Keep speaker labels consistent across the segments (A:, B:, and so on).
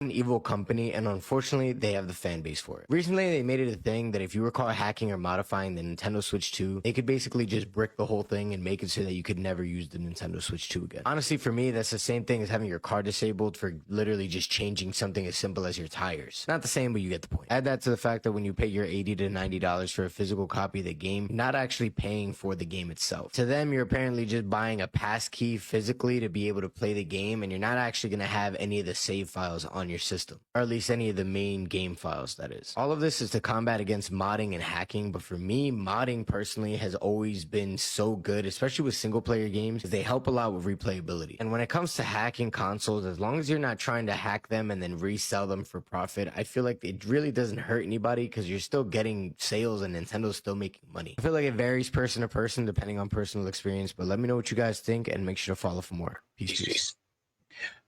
A: An evil company, and unfortunately they have the fan base for it. Recently they made it a thing that if you were caught hacking or modifying the Nintendo Switch 2, they could basically just brick the whole thing and make it so that you could never use the Nintendo Switch 2 again. Honestly, for me, that's the same thing as having your car disabled for literally just changing something as simple as your tires. Not the same, but you get the point. Add that to the fact that when you pay your $80 to $90 for a physical copy of the game, you're not actually paying for the game itself. To them, you're apparently just buying a pass key physically to be able to play the game, and you're not actually going to have any of the save files on your system, or at least any of the main game files, that is. All of this is to combat against modding and hacking, but for me, modding personally has always been so good, especially with single player games, because they help a lot with replayability. And when it comes to hacking consoles, as long as you're not trying to hack them and then resell them for profit, I feel like it really doesn't hurt anybody because you're still getting sales and Nintendo's still making money. I feel like it varies person to person depending on personal experience, but let me know what you guys think and make sure to follow for more. Peace.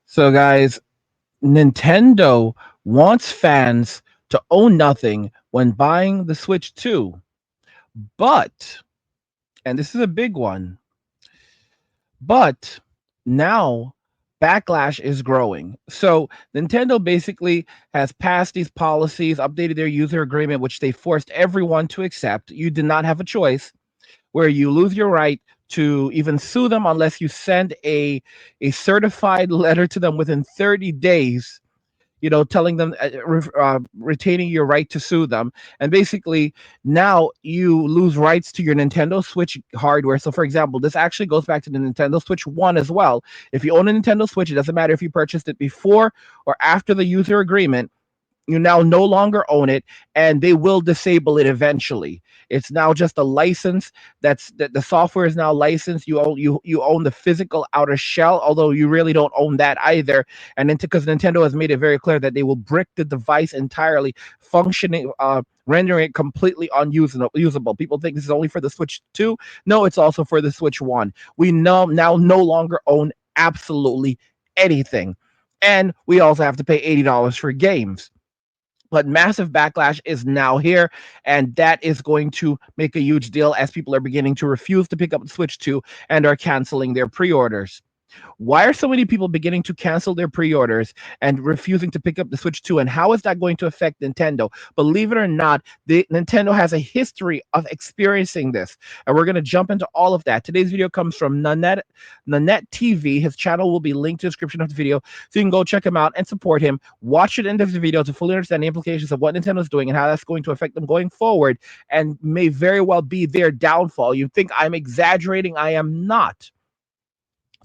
B: So, guys, Nintendo wants fans to own nothing when buying the Switch 2. But, and this is a big one, but now Backlash is growing. So Nintendo basically has passed these policies, updated their user agreement, which they forced everyone to accept. You did not have a choice, where you lose your right to even sue them unless you send a certified letter to them within 30 days, telling them, retaining your right to sue them. And basically, now you lose rights to your Nintendo Switch hardware. So, for example, this actually goes back to the Nintendo Switch 1 as well. If you own a Nintendo Switch, it doesn't matter if you purchased it before or after the user agreement, you now no longer own it, and they will disable it eventually. It's now just a license. That the software is now licensed. You own the physical outer shell, although you really don't own that either. And then, because Nintendo has made it very clear that they will brick the device entirely, functioning, rendering it completely unusable. People think this is only for the Switch 2. No, it's also for the Switch 1. We now no longer own absolutely anything, and we also have to pay $80 for games. But massive backlash is now here, and that is going to make a huge deal as people are beginning to refuse to pick up the Switch 2 and are canceling their pre-orders. Why are so many people beginning to cancel their pre-orders and refusing to pick up the Switch 2? And how is that going to affect Nintendo? Believe it or not, Nintendo has a history of experiencing this. And we're going to jump into all of that. Today's video comes from Nanette TV. His channel will be linked to the description of the video, so you can go check him out and support him. Watch the end of the video to fully understand the implications of what Nintendo's doing and how that's going to affect them going forward, and may very well be their downfall. You think I'm exaggerating? I am not.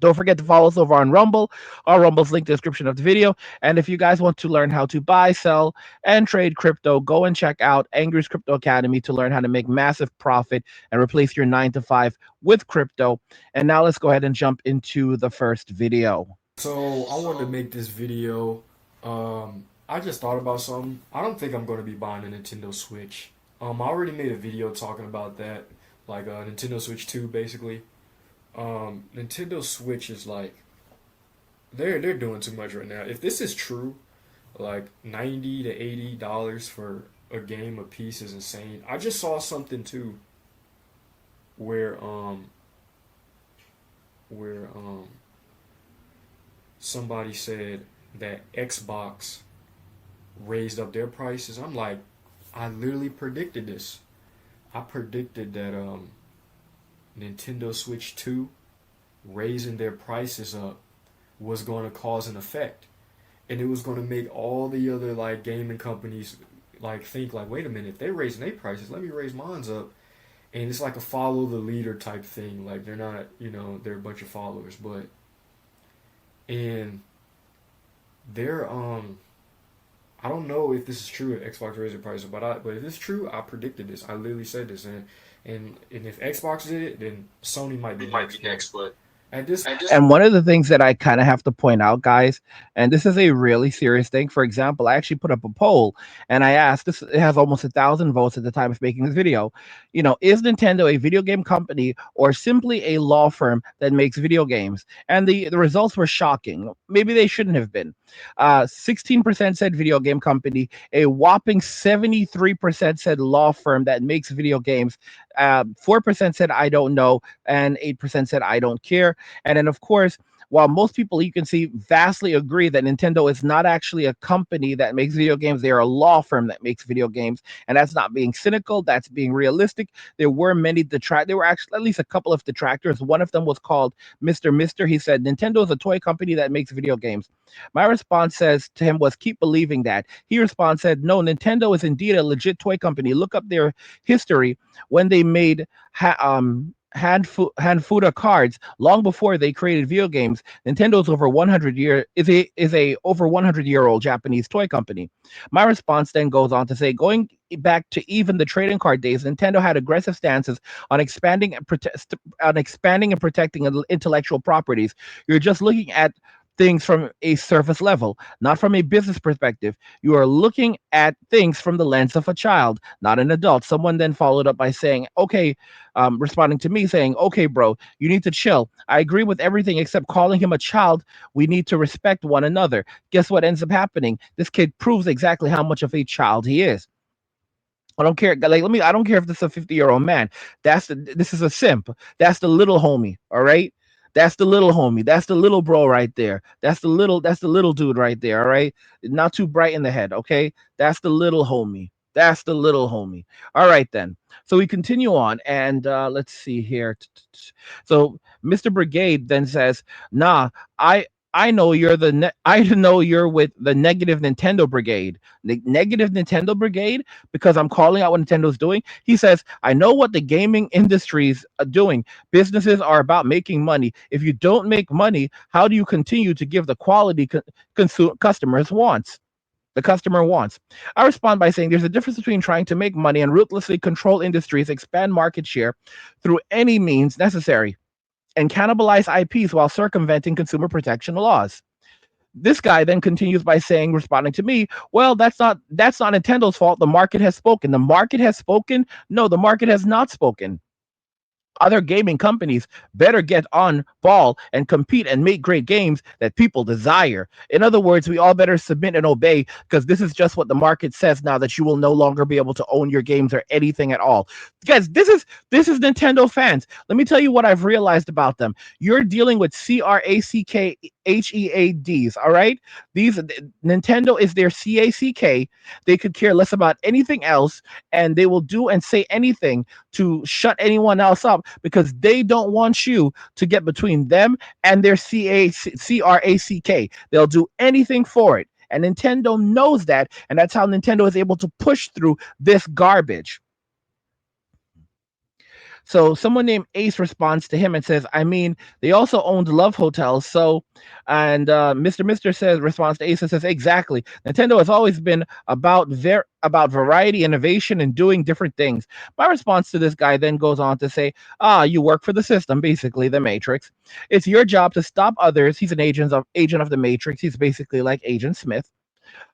B: Don't forget to follow us over on Rumble. Our Rumble's linked in the description of the video. And if you guys want to learn how to buy, sell, and trade crypto, go and check out Angry's Crypto Academy to learn how to make massive profit and replace your 9 to 5 with crypto. And now let's go ahead and jump into the first video.
C: So I wanted to make this video. I just thought about something. I don't think I'm going to be buying a Nintendo Switch. I already made a video talking about that, like a Nintendo Switch 2, basically. Nintendo Switch is like they're doing too much right now. If this is true, like $90 to $80 for a game a piece is insane. I just saw something too where where somebody said that Xbox raised up their prices. I'm like, I literally predicted this. I predicted that Nintendo Switch 2 raising their prices up was going to cause an effect. And it was going to make all the other like gaming companies like think like, wait a minute, if they're raising their prices, let me raise mine up. And it's like a follow the leader type thing. Like they're not, they're a bunch of followers, but and they're I don't know if this is true if Xbox raised their prices, but if it's true, I predicted this. I literally said this, and if Xbox did it, then Sony might be next. But at this,
B: And one of the things that I kind of have to point out, guys, and this is a really serious thing. For example, I actually put up a poll and I asked this, it has almost 1,000 votes at the time of making this video. Is Nintendo a video game company or simply a law firm that makes video games? And the results were shocking. Maybe they shouldn't have been. 16% said video game company, a whopping 73% said law firm that makes video games. 4% said I don't know, and 8% said I don't care. And then, of course, while most people you can see vastly agree that Nintendo is not actually a company that makes video games, they are a law firm that makes video games. And that's not being cynical, that's being realistic. There were there were actually at least a couple of detractors. One of them was called Mr. Mister. He said, Nintendo is a toy company that makes video games. My response says to him was, keep believing that. He responds, said, no, Nintendo is indeed a legit toy company. Look up their history when they made Handfuda cards long before they created video games. Nintendo's over 100 year is a over 100-year-old Japanese toy company. My response then goes on to say, going back to even the trading card days, Nintendo had aggressive stances on expanding and protecting intellectual properties. You're just looking at things from a surface level, not from a business perspective. You are looking at things from the lens of a child, not an adult. Someone then followed up by saying, okay, responding to me saying, okay, bro, you need to chill. I agree with everything except calling him a child. We need to respect one another. Guess what ends up happening? This kid proves exactly how much of a child he is. I don't care. Like, I don't care if this is a 50-year-old man. This is a simp. That's the little homie. All right. That's the little homie. That's the little bro right there. That's the little dude right there. All right. Not too bright in the head. Okay. That's the little homie. That's the little homie. All right then. So we continue on, and let's see here. So Mr. Brigade then says, "Nah, I know I know you're with the negative Nintendo Brigade. Negative Nintendo Brigade, because I'm calling out what Nintendo's doing." He says, I know what the gaming industries are doing. Businesses are about making money. If you don't make money, how do you continue to give the quality customers wants? The customer wants. I respond by saying there's a difference between trying to make money and ruthlessly control industries, expand market share through any means necessary, and cannibalize IPs while circumventing consumer protection laws. This guy then continues by saying, responding to me, well, that's not Nintendo's fault. The market has spoken. The market has spoken. No, the market has not spoken. Other gaming companies better get on ball and compete and make great games that people desire. In other words, we all better submit and obey, because this is just what the market says now, that you will no longer be able to own your games or anything at all. Guys, this is Nintendo fans. Let me tell you what I've realized about them. You're dealing with CRACKHEADs, all right? These Nintendo is their CACK. They could care less about anything else, and they will do and say anything to shut anyone else up, because they don't want you to get between them and their CRACK. They'll do anything for it. And Nintendo knows that. And that's how Nintendo is able to push through this garbage. So someone named Ace responds to him and says, I mean, they also owned Love Hotels. So, and Mr. Mister says, responds to Ace and says, exactly. Nintendo has always been about variety, innovation, and doing different things. My response to this guy then goes on to say, you work for the system, basically the Matrix. It's your job to stop others. He's an agent of the Matrix. He's basically like Agent Smith.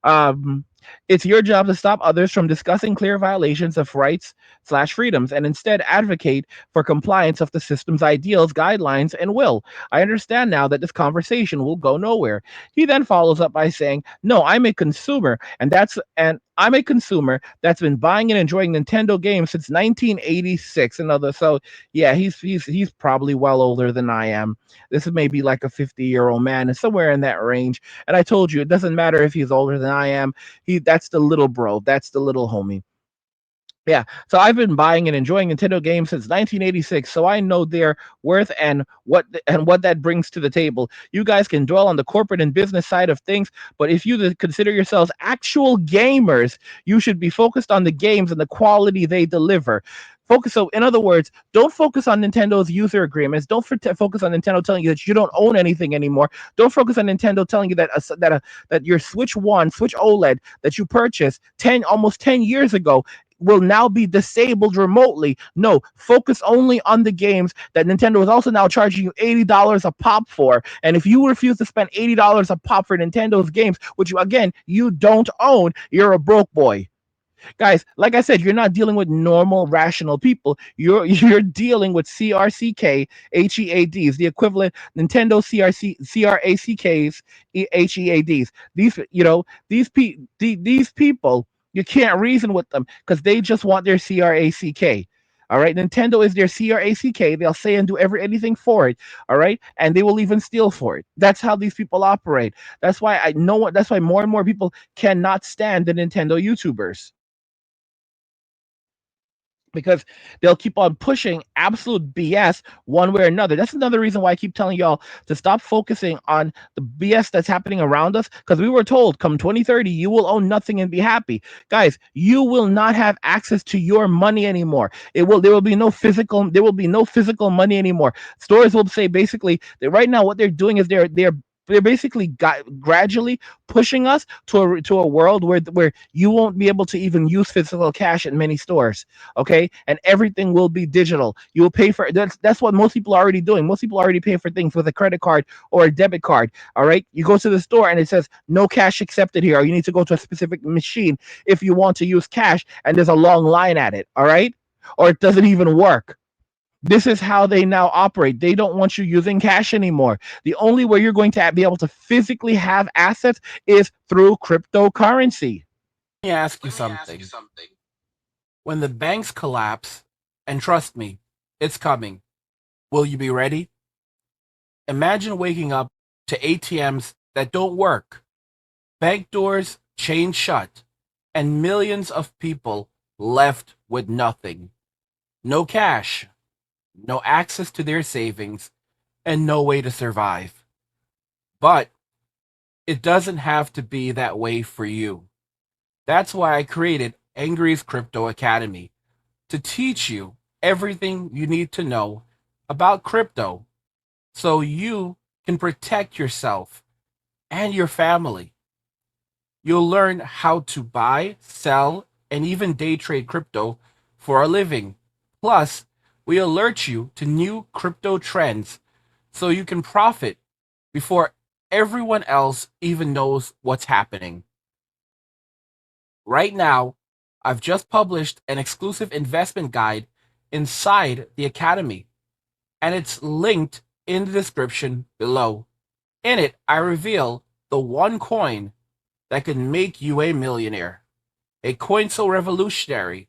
B: Um, it's your job to stop others from discussing clear violations of rights/freedoms, and instead advocate for compliance of the system's ideals, guidelines, and will. I understand now that this conversation will go nowhere. He then follows up by saying, no, I'm a consumer that's been buying and enjoying Nintendo games since 1986. So yeah, he's probably well older than I am. This is maybe like a 50-year-old man, and somewhere in that range. And I told you, it doesn't matter if he's older than I am. That's the little bro. That's the little homie. Yeah, so I've been buying and enjoying Nintendo games since 1986, so I know their worth and what that brings to the table. You guys can dwell on the corporate and business side of things, but if you consider yourselves actual gamers, you should be focused on the games and the quality they deliver. So in other words, don't focus on Nintendo's user agreements. Don't focus on Nintendo telling you that you don't own anything anymore. Don't focus on Nintendo telling you that your Switch OLED that you purchased almost 10 years ago will now be disabled remotely. No, focus only on the games that Nintendo is also now charging you $80 a pop for. And if you refuse to spend $80 a pop for Nintendo's games, which you don't own, you're a broke boy. Guys, like I said, you're not dealing with normal, rational people. You're dealing with CRCKHEADs, the equivalent Nintendo CRACKs HEADs. These people, you can't reason with them because they just want their CRACK. All right, Nintendo is their CRACK. They'll say and do anything for it. All right, and they will even steal for it. That's how these people operate. That's why I know what. That's why more and more people cannot stand the Nintendo YouTubers, because they'll keep on pushing absolute BS one way or another. That's another reason why I keep telling y'all to stop focusing on the BS that's happening around us, because we were told come 2030 you will own nothing and be happy. Guys, you will not have access to your money anymore. There will be no physical money anymore. Stores will say basically that right now what they're doing is they're basically gradually pushing us to a world where you won't be able to even use physical cash in many stores. Okay, and everything will be digital. You will pay for that's what most people are already doing. Most people already pay for things with a credit card or a debit card. All right, you go to the store and it says no cash accepted here, or you need to go to a specific machine if you want to use cash, and there's a long line at it. All right, or it doesn't even work. This is how they now operate. They don't want you using cash anymore. The only way you're going to be able to physically have assets is through cryptocurrency.
D: Let me ask you something. When the banks collapse, and trust me, it's coming, will you be ready? Imagine waking up to ATMs that don't work, bank doors chained shut, and millions of people left with nothing. No cash, no access to their savings, and no way to survive. But it doesn't have to be that way for you. That's why I created Angry's Crypto Academy, to teach you everything you need to know about crypto so you can protect yourself and your family. You'll learn how to buy, sell, and even day trade crypto for a living. Plus, we alert you to new crypto trends so you can profit before everyone else even knows what's happening. Right now, I've just published an exclusive investment guide inside the Academy, and it's linked in the description below. In it, I reveal the one coin that could make you a millionaire. A coin so revolutionary,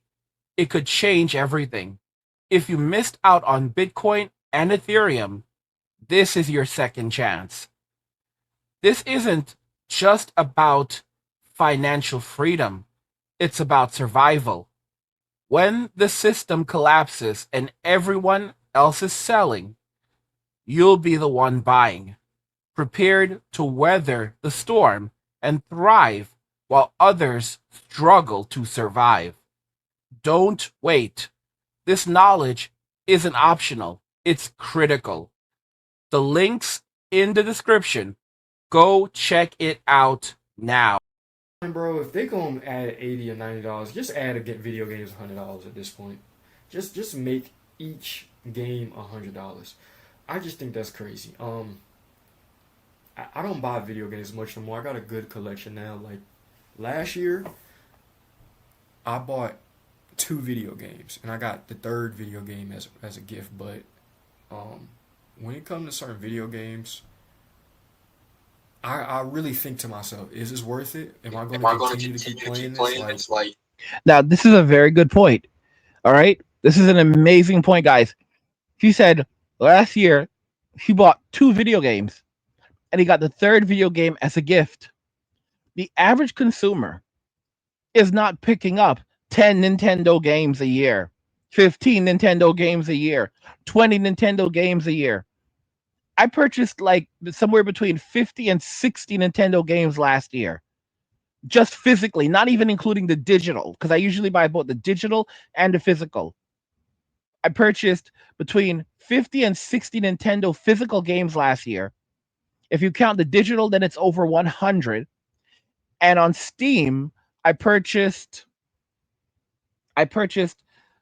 D: it could change everything. If you missed out on Bitcoin and Ethereum, this is your second chance. This isn't just about financial freedom, it's about survival. When the system collapses and everyone else is selling, you'll be the one buying, prepared to weather the storm and thrive while others struggle to survive. Don't wait. This knowledge isn't optional, it's critical. The link's in the description. Go check it out now.
C: Bro, if they gonna add $80 or $90, just add video games $100 at this point. Just make each game $100. I just think that's crazy. I don't buy video games much no more. I got a good collection now. Like last year, I bought 2 video games, and I got the third video game as a gift. But when it comes to certain video games, I really think to myself, is this worth it? Am I going to continue to keep playing this? Like,
B: Now, this is a very good point. All right, this is an amazing point, guys. He said last year he bought 2 video games, and he got the third video game as a gift. The average consumer is not picking up 10 Nintendo games a year, 15 Nintendo games a year, 20 Nintendo games a year. I purchased like somewhere between 50 and 60 Nintendo games last year, just physically, not even including the digital, because I usually buy both the digital and the physical. I purchased between 50 and 60 Nintendo physical games last year. If you count the digital, then it's over 100. And on Steam, I purchased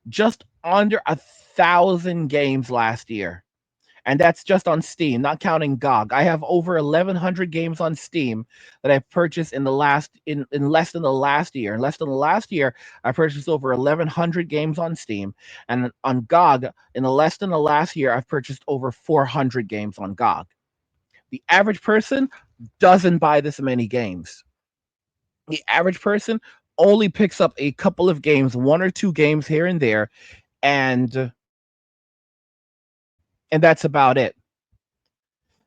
B: just under 1,000 games last year. And that's just on Steam, not counting GOG. I have over 1,100 games on Steam that I've purchased in less than the last year. In less than the last year, I purchased over 1,100 games on Steam, and on GOG, in less than the last year, I've purchased over 400 games on GOG. The average person doesn't buy this many games. The average person only picks up a couple of games, 1 or 2 games here and there, and that's about it.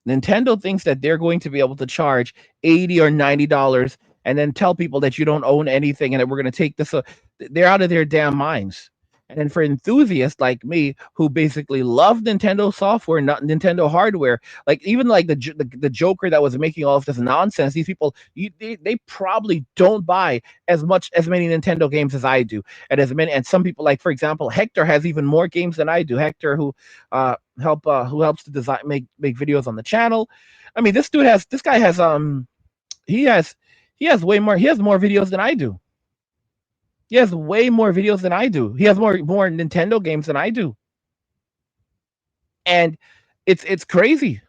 B: Nintendo thinks that they're going to be able to charge $80 or $90 and then tell people that you don't own anything and that we're going to take this. They're out of their damn minds. And then for enthusiasts like me who basically love Nintendo software, not Nintendo hardware, like even like the Joker that was making all of this nonsense, these people, they probably don't buy as many Nintendo games as I do, and some people, like for example, Hector has even more games than I do. Hector, who helps to design, make videos on the channel. I mean, this guy has he has way more. He has more videos than I do. He has way more videos than I do. He has more Nintendo games than I do. And it's crazy.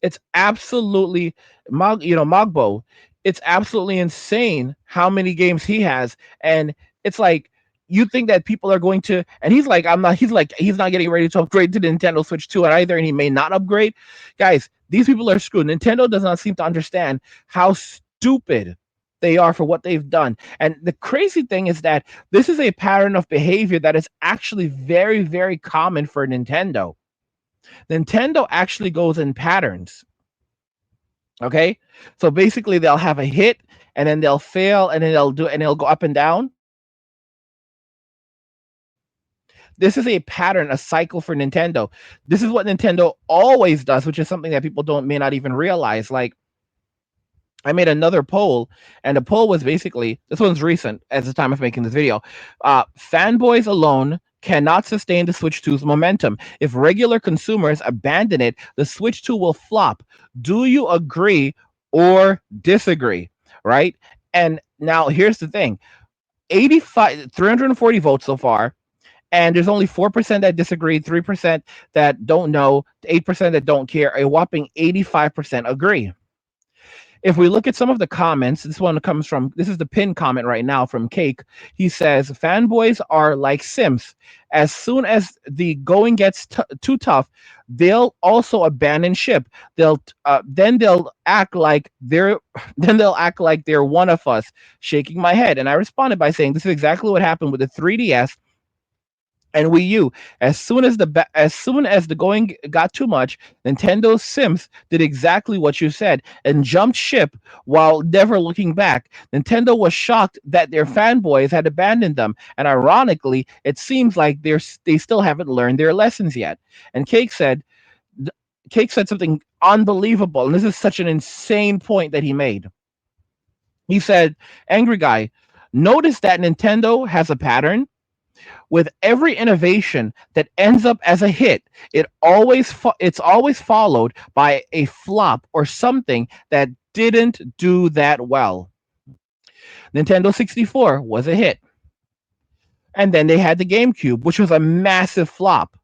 B: It's absolutely Mogbo. It's absolutely insane how many games he has. And it's like you think that people are going to, and he's like, he's not getting ready to upgrade to the Nintendo Switch 2 either, and he may not upgrade. Guys, these people are screwed. Nintendo does not seem to understand how stupid they are for what they've done. And the crazy thing is that this is a pattern of behavior that is actually very, very common for Nintendo. Nintendo actually goes in patterns. Okay? So basically they'll have a hit and then they'll fail and then they'll go up and down. This is a pattern, a cycle for Nintendo. This is what Nintendo always does, which is something that people may not even realize. Like, I made another poll, and the poll was basically, this one's recent at the time of making this video. Fanboys alone cannot sustain the Switch 2's momentum. If regular consumers abandon it, the Switch 2 will flop. Do you agree or disagree? Right? And now here's the thing. 340 votes so far, and there's only 4% that disagree, 3% that don't know, 8% that don't care, a whopping 85% agree. If we look at some of the comments, this is the pinned comment right now from Cake. He says, fanboys are like Sims. As soon as the going gets too tough, they'll also abandon ship. They'll act like they're one of us, shaking my head. And I responded by saying, this is exactly what happened with the 3DS and Wii U. As soon as the going got too much, Nintendo's Sims did exactly what you said and jumped ship while never looking back. Nintendo was shocked that their fanboys had abandoned them, and ironically, it seems like they still haven't learned their lessons yet. And Cake said something unbelievable, and this is such an insane point that he made. He said, "Angry guy, notice that Nintendo has a pattern. With every innovation that ends up as a hit, it's always followed by a flop or something that didn't do that well. Nintendo 64 was a hit. And then they had the GameCube, which was a massive flop.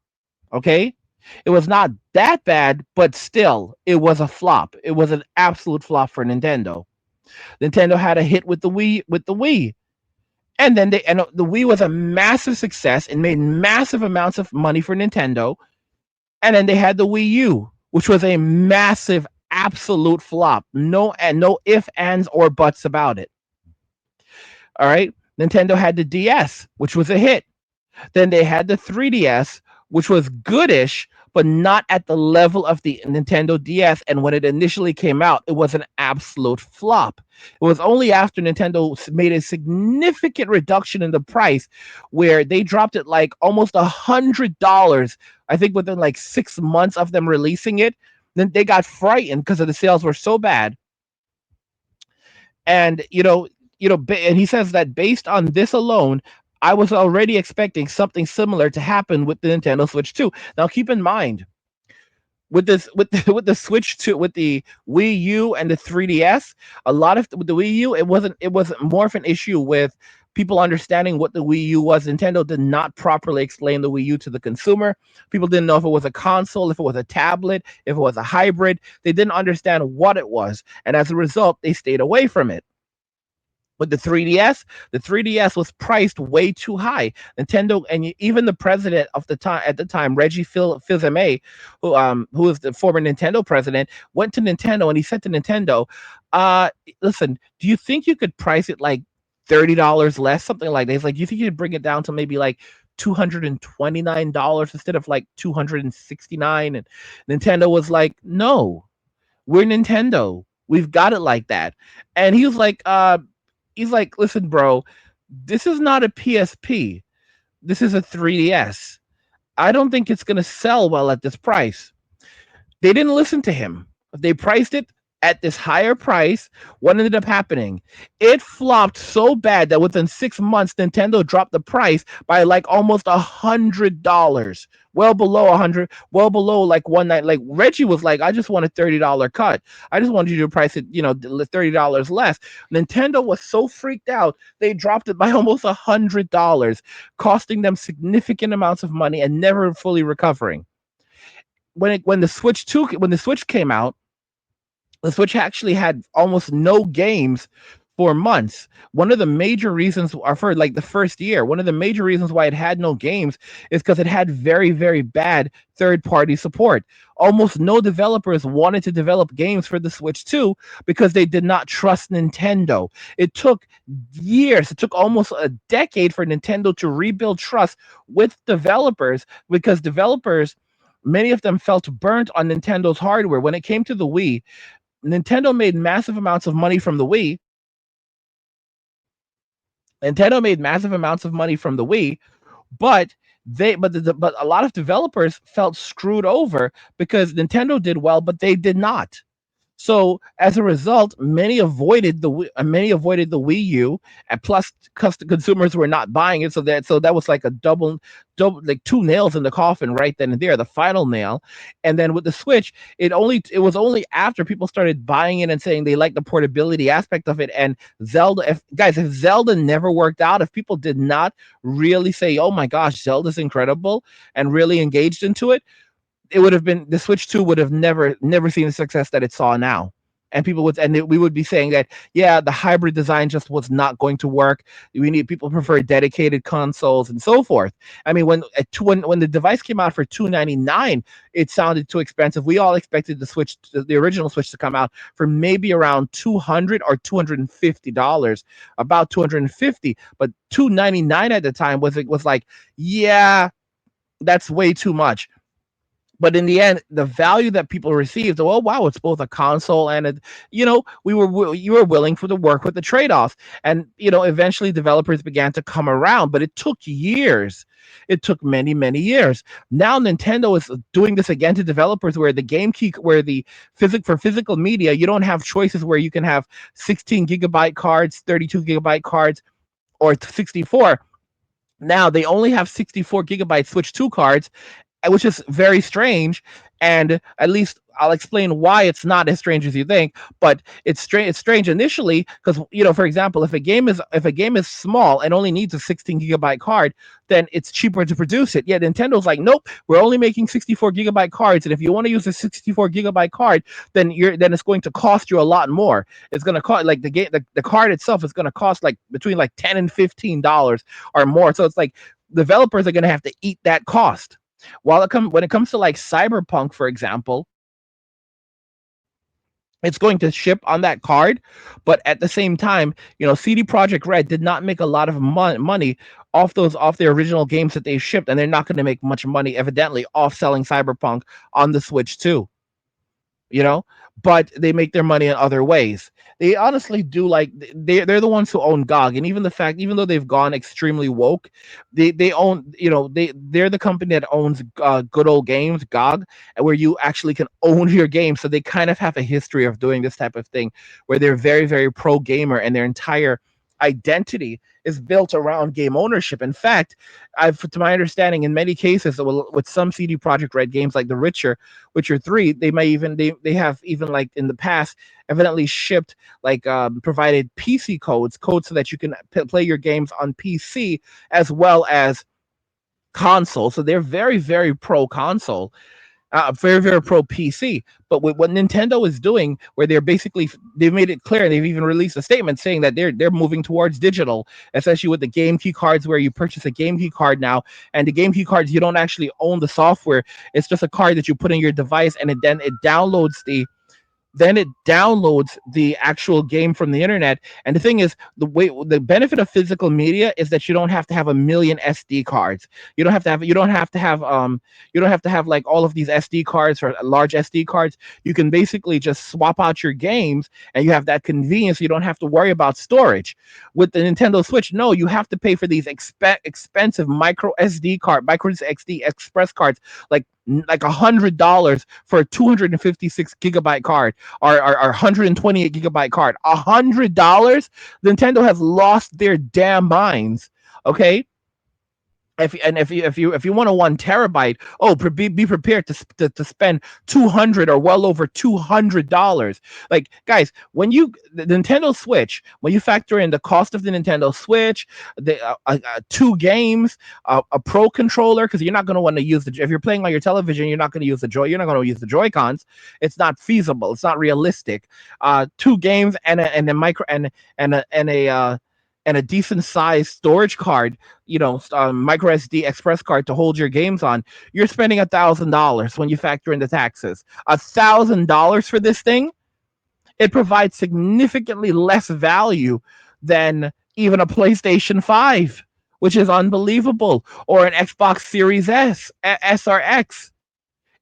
B: Okay? It was not that bad, but still, it was a flop. It was an absolute flop for Nintendo. Nintendo had a hit with the Wii. And then the Wii was a massive success and made massive amounts of money for Nintendo. And then they had the Wii U, which was a massive, absolute flop. No ifs, ands, or buts about it. All right. Nintendo had the DS, which was a hit. Then they had the 3DS, which was goodish, but not at the level of the Nintendo DS. And when it initially came out, it was an absolute flop. It was only after Nintendo made a significant reduction in the price, where they dropped it like almost $100, I think within like 6 months of them releasing it. Then they got frightened because the sales were so bad. And and he says that based on this alone, I was already expecting something similar to happen with the Nintendo Switch 2. Now, keep in mind, with the Switch 2, with the Wii U and the 3DS, with the Wii U, it wasn't more of an issue with people understanding what the Wii U was. Nintendo did not properly explain the Wii U to the consumer. People didn't know if it was a console, if it was a tablet, if it was a hybrid. They didn't understand what it was, and as a result, they stayed away from it. With the 3DS was priced way too high. Nintendo, and even the president of the time at the time, Reggie Fils-Aimé, who was the former Nintendo president, went to Nintendo and he said to Nintendo, "Listen, do you think you could price it like $30 less, something like that? He's like, do you think you could bring it down to maybe like $229 instead of like 269. And Nintendo was like, no, we're Nintendo. We've got it like that. And he's like, listen, bro, this is not a PSP. This is a 3DS. I don't think it's going to sell well at this price. They didn't listen to him. They priced it at this higher price. What ended up happening? It flopped so bad that within 6 months, Nintendo dropped the price by like almost $100. Well below 100, well below like one night. Like Reggie was like, I just want a $30 cut. I just wanted you to price it, $30 less. Nintendo was so freaked out, they dropped it by almost $100, costing them significant amounts of money and never fully recovering. When the Switch came out, the Switch actually had almost no games for months. One of the major reasons, or for like the first year, one of the major reasons why it had no games is because it had very, very bad third-party support. Almost no developers wanted to develop games for the Switch 2 because they did not trust Nintendo. It took years, it took almost a decade for Nintendo to rebuild trust with developers because developers, many of them felt burnt on Nintendo's hardware. When it came to the Wii, Nintendo made massive amounts of money from the Wii. Nintendo made massive amounts of money from the Wii, but but a lot of developers felt screwed over because Nintendo did well, but they did not. So as a result, many avoided the Wii U, and plus consumers were not buying it. So that was like a double, like two nails in the coffin right then and there, the final nail. And then with the Switch, it was only after people started buying it and saying they like the portability aspect of it. And Zelda, if Zelda never worked out, if people did not really say, "Oh my gosh, Zelda's incredible," and really engaged into it, it would have been the Switch 2 would have never seen the success that it saw now. And we would be saying that, yeah, the hybrid design just was not going to work. People prefer dedicated consoles and so forth. I mean, when the device came out for $299, it sounded too expensive. We all expected the original Switch to come out for maybe around $200 or $250, about 250, but $299 at the time was like, yeah, that's way too much. But in the end, the value that people received, oh wow, it's both a console and you were willing for the work with the trade-offs. And eventually developers began to come around, but it took years. It took many, many years. Now Nintendo is doing this again to developers where the game key, where the physical media, you don't have choices where you can have 16 gigabyte cards, 32 gigabyte cards, or 64. Now they only have 64 gigabyte Switch 2 cards, which is very strange. And at least I'll explain why it's not as strange as you think. But it's strange. It's strange initially because, for example, if a game is small and only needs a 16 gigabyte card, then it's cheaper to produce it. Yet Nintendo's like, nope, we're only making 64 gigabyte cards, and if you want to use a 64 gigabyte card, then it's going to cost you a lot more. It's going to cost, like, the card itself is going to cost like between like $10 and $15 or more. So it's like developers are going to have to eat that cost. When it comes to like Cyberpunk, for example, it's going to ship on that card, but at the same time, CD Projekt Red did not make a lot of money off their original games that they shipped, and they're not going to make much money, evidently, off selling Cyberpunk on the Switch too. But they make their money in other ways. They honestly do. Like, they're the ones who own GOG, and even though they've gone extremely woke, they own, they're the company that owns Good Old Games, GOG, where you actually can own your game. So they kind of have a history of doing this type of thing, where they're very, very pro gamer, and their entire identity is built around game ownership. In fact, to my understanding, in many cases, with some CD Projekt Red games like Witcher 3, they have even, like, in the past, evidently shipped, like, provided PC codes so that you can play your games on PC as well as console. So they're very, very pro console. Very, very pro PC. But with what Nintendo is doing, where they've made it clear, and they've even released a statement saying that they're moving towards digital, especially with the game key cards, where you purchase a game key card now, and the game key cards, you don't actually own the software. It's just a card that you put in your device, and then it downloads then it downloads the actual game from the internet. And the thing is, the benefit of physical media is that you don't have to have a million SD cards. You don't have to have like all of these SD cards or large SD cards. You can basically just swap out your games, and you have that convenience. You don't have to worry about storage. With the Nintendo Switch, no, you have to pay for these expensive micro SD express cards, like $100 for a 256 gigabyte card, or 128 gigabyte card. $100. Nintendo has lost their damn minds. Okay, if you want a 1 terabyte, be prepared to spend 200 or well over $200. Like, guys, the Nintendo Switch, when you factor in the cost of the Nintendo Switch, the 2 games, a Pro controller, because you're not going to want to use if you're playing on your television, you're not going to use you're not going to use the Joy Cons. It's not feasible. It's not realistic. 2 games and a micro and a decent sized storage card, micro SD express card to hold your games on, you're spending $1,000 when you factor in the taxes. $1,000 for this thing, it provides significantly less value than even a PlayStation 5, which is unbelievable, or an Xbox Series S or X.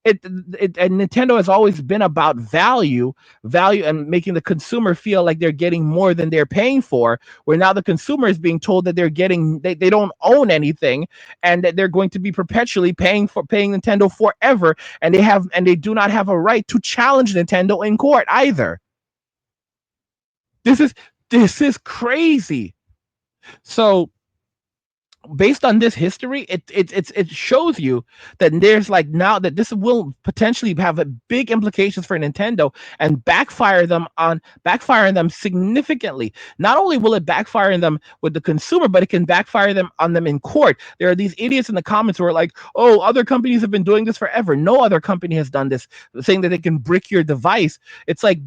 B: And Nintendo has always been about value and making the consumer feel like they're getting more than they're paying for, where now the consumer is being told that they don't own anything, and that they're going to be perpetually paying Nintendo forever, and they do not have a right to challenge Nintendo in court either. This is crazy. So based on this history, it shows you that there's like now that this will potentially have a big implications for Nintendo and backfiring them significantly. Not only will it backfire them with the consumer, but it can backfire them on them in court. There are these idiots in the comments who are like, "Oh, other companies have been doing this forever." No other company has done this, saying that they can brick your device. It's like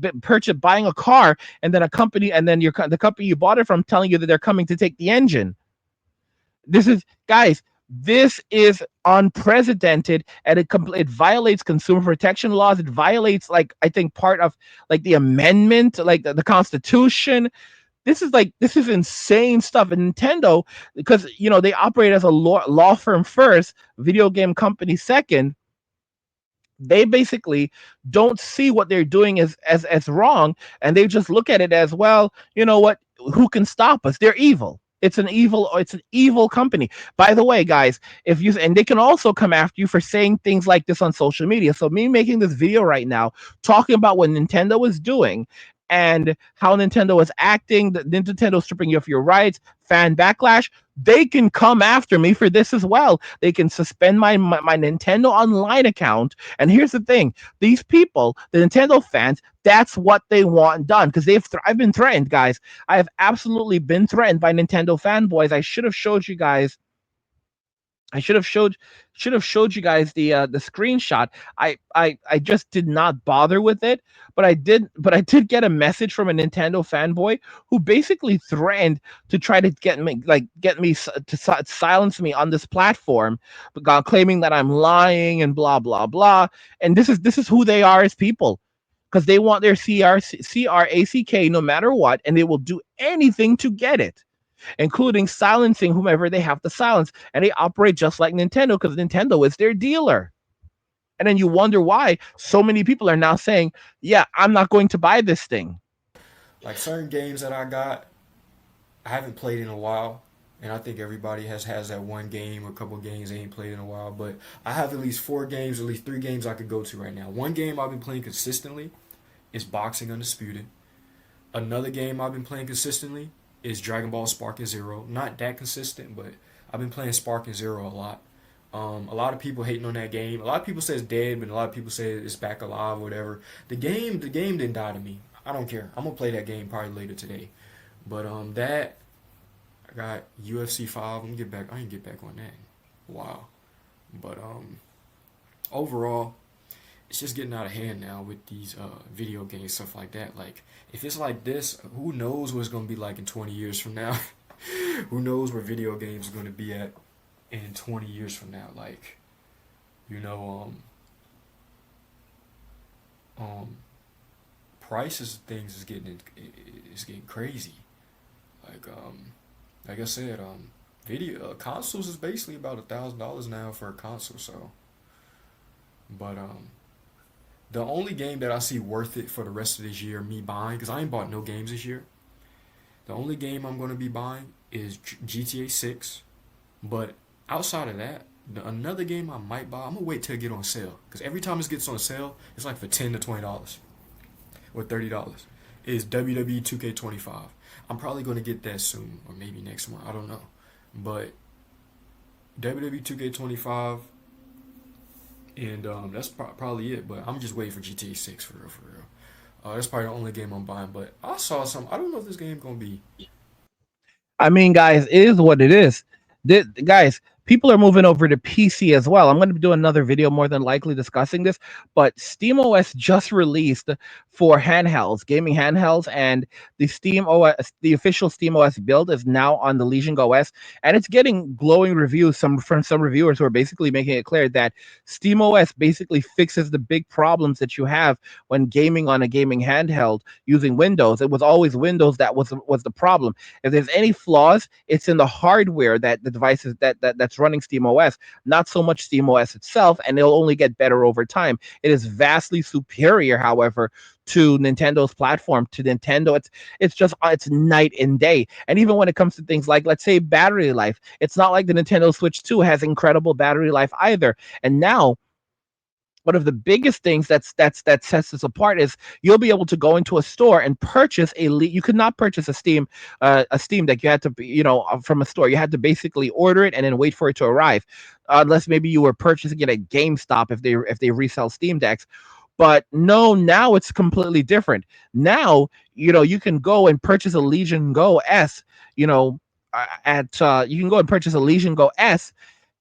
B: buying a car, and then the company you bought it from telling you that they're coming to take the engine. Guys, this is unprecedented, and it violates consumer protection laws. It violates, like, I think, part of like the amendment, like the Constitution. This is insane stuff. And Nintendo, because they operate as a law firm first, video game company second, they basically don't see what they're doing as wrong, and they just look at it as, well, you know what, who can stop us? They're evil. It's an evil company. By the way, guys, and they can also come after you for saying things like this on social media. So me making this video right now, talking about what Nintendo is doing and how Nintendo is acting, the Nintendo stripping you of your rights, fan backlash, they can come after me for this as well. They can suspend my Nintendo Online account. And here's the thing: these people, the Nintendo fans, that's what they want done, because I've been threatened, guys. I have absolutely been threatened by Nintendo fanboys. I should have showed you guys. I should have showed you guys the screenshot. I just did not bother with it, but I did get a message from a Nintendo fanboy who basically threatened to try to get me to silence me on this platform, claiming that I'm lying and blah blah blah. And this is who they are as people, because they want their CRACK no matter what, and they will do anything to get it, including silencing whomever they have to silence. And they operate just like Nintendo, because Nintendo is their dealer. And then you wonder why so many people are now saying, yeah, I'm not going to buy this thing.
C: Like certain games that I got, I haven't played in a while, and I think everybody has that one game or a couple games they ain't played in a while. But I have at least 4 games, at least 3 games I could go to right now. One game I've been playing consistently is Boxing Undisputed. Another game I've been playing consistently is Dragon Ball Spark and Zero. Not that consistent, but I've been playing Spark and Zero a lot. A lot of people hating on that game. A lot of people say it's dead, but a lot of people say it's back alive, or whatever. The game didn't die to me. I don't care. I'm gonna play that game probably later today. But that I got UFC 5. I'm gonna get back. I ain't get back on that. Wow. But overall, it's just getting out of hand now with these video games, stuff like that. Like, if it's like this, who knows what it's gonna be like in 20 years from now? Who knows where video games are gonna be at in 20 years from now? Like, you know, prices of things is getting crazy. Like like I said, video consoles is basically about $1,000 now for a console. So, but the only game that I see worth it for the rest of this year, me buying, because I ain't bought no games this year. The only game I'm gonna be buying is GTA 6. But outside of that, another game I might buy, I'm gonna wait till it get on sale. Because every time it gets on sale, it's like for $10 to $20 or $30. Is WWE 2K25. I'm probably gonna get that soon or maybe next month. I don't know. But WWE 2K25 and that's probably it. But I'm just waiting for GTA 6 for real, for real. That's probably the only game I'm buying. But I saw some. I don't know if this game gonna be.
B: I mean, guys, it is what it is. Guys, people are moving over to PC as well. I'm going to do another video more than likely discussing this, but SteamOS just released for handhelds, gaming handhelds, and the Steam OS, the official SteamOS build is now on the Legion OS, and it's getting glowing reviews from some reviewers who are basically making it clear that SteamOS basically fixes the big problems that you have when gaming on a gaming handheld using Windows. It was always Windows that was the problem. If there's any flaws, it's in the hardware that the devices that's running SteamOS, not so much SteamOS itself, and it'll only get better over time. It is vastly superior, however, to Nintendo's platform. To Nintendo, it's night and day. And even when it comes to things like, let's say, battery life, it's not like the Nintendo Switch 2 has incredible battery life either. And now one of the biggest things that sets this apart is you'll be able to go into a store and purchase you could not purchase a Steam Deck. You had to be, from a store. You had to basically order it and then wait for it to arrive, unless maybe you were purchasing it at GameStop if they resell Steam Decks. But no, now it's completely different. Now, you can go and purchase a Legion Go S, you can go and purchase a Legion Go S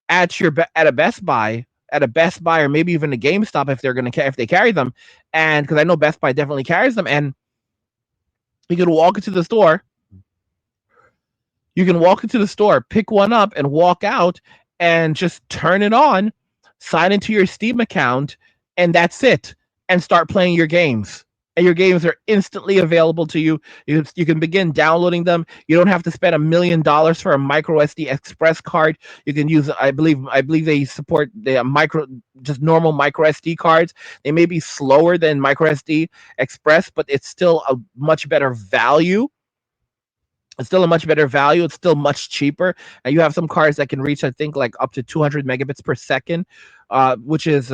B: at a Best Buy, or maybe even a GameStop if they carry them, and because I know Best Buy definitely carries them, and you can walk into the store. You can walk into the store, pick one up, and walk out, and just turn it on, sign into your Steam account, and that's it, and start playing your games. And your games are instantly available to you. You can begin downloading them. You don't have to spend $1 million for a micro SD express card. You can use, I believe they support the just normal micro SD cards. They may be slower than micro SD express, but it's still a much better value. It's still a much better value. It's still much cheaper. And you have some cards that can reach, I think, like up to 200 megabits per second, which is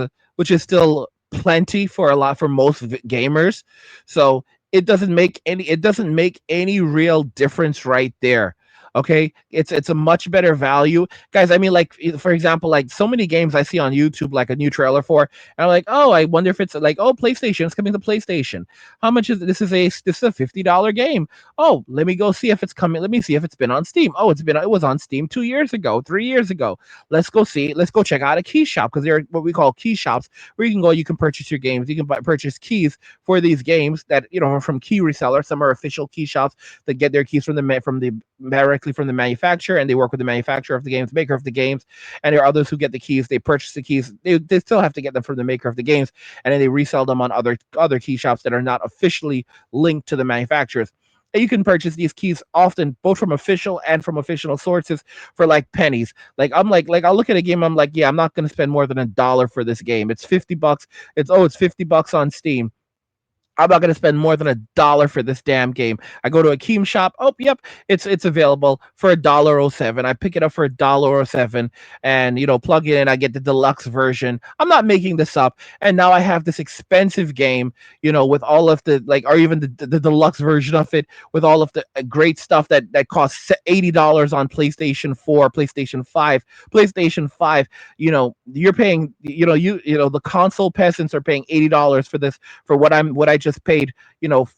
B: still plenty for most gamers. So it doesn't make any real difference right there. Okay, it's a much better value, guys. I mean, like, for example, like so many games I see on YouTube, like a new trailer for, and I'm like, oh, I wonder if it's like, oh, PlayStation, it's coming to PlayStation. How much is this? Is a $50 game. Oh, let me go see if it's coming. Let me see if it's been on Steam. Oh, it was on Steam 2 years ago, 3 years ago. Let's go check out a key shop, because they're what we call key shops, where you can purchase your games. You can purchase keys for these games that from key resellers. Some are official key shops that get their keys directly from the manufacturer, and they work with the manufacturer of the games, maker of the games. And there are others who get the keys. They purchase the keys. They still have to get them from the maker of the games, and then they resell them on other key shops that are not officially linked to the manufacturers. And you can purchase these keys often both from official and from official sources for like pennies. Like I'll look at a game, I'm like, yeah, I'm not going to spend more than $1 for this game. It's $50. It's $50 on Steam. I'm not going to spend more than $1 for this damn game. I go to a Keem shop. Oh, yep, it's available for $1.07. I pick it up for $1.07, and plug it in. I get the deluxe version. I'm not making this up. And now I have this expensive game, with all of the or even the deluxe version of it, with all of the great stuff that costs $80 on PlayStation 4, PlayStation 5, PlayStation 5. You're paying. The console peasants are paying $80 for this, for what I just paid,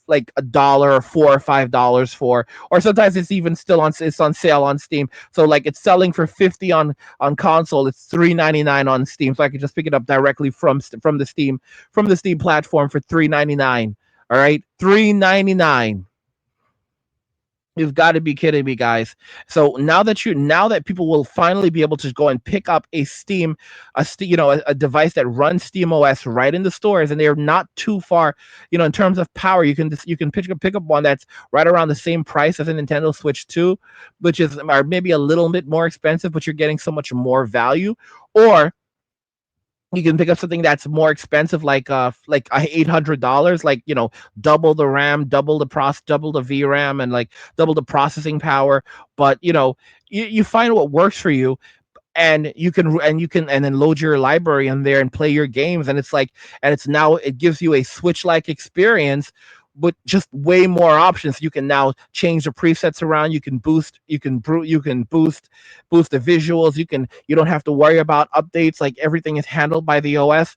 B: like $1 or $4 or $5 for, or sometimes it's even still on sale on Steam. So like it's selling for $50 on console, it's $3.99 on Steam. So I can just pick it up directly from the Steam platform for $3.99. All right, $3.99. You've got to be kidding me, guys. So now that people will finally be able to go and pick up a Steam, a device that runs Steam OS right in the stores, and they're not too far, in terms of power. You can pick up one that's right around the same price as a Nintendo Switch 2, which is or maybe a little bit more expensive, but you're getting so much more value. Or you can pick up something that's more expensive, like $800, like double the RAM, double the VRAM, and like double the processing power. But you find what works for you, and you can and then load your library in there and play your games, and it gives you a Switch like experience with just way more options. You can now change the presets around. You can boost the visuals. You don't have to worry about updates. Like, everything is handled by the OS.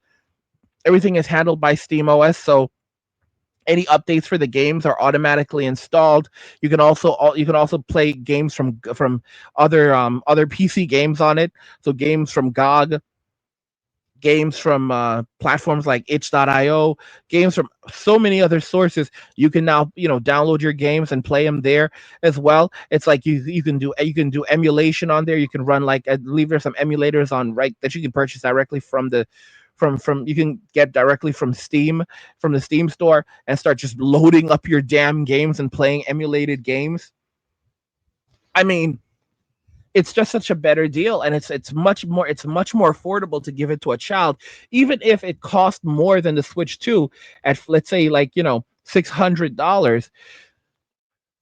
B: Everything is handled by Steam OS. So any updates for the games are automatically installed. You can also play games from other PC games on it. So games from GOG, games from platforms like itch.io, games from so many other sources. You can now download your games and play them there as well. It's like you can do emulation on there. You can run, like, I believe there's some emulators on, right, that you can purchase directly from you can get directly from the Steam store, and start just loading up your damn games and playing emulated games. I mean, it's just such a better deal, and it's much more affordable to give it to a child, even if it costs more than the Switch 2, at, let's say, like, $600.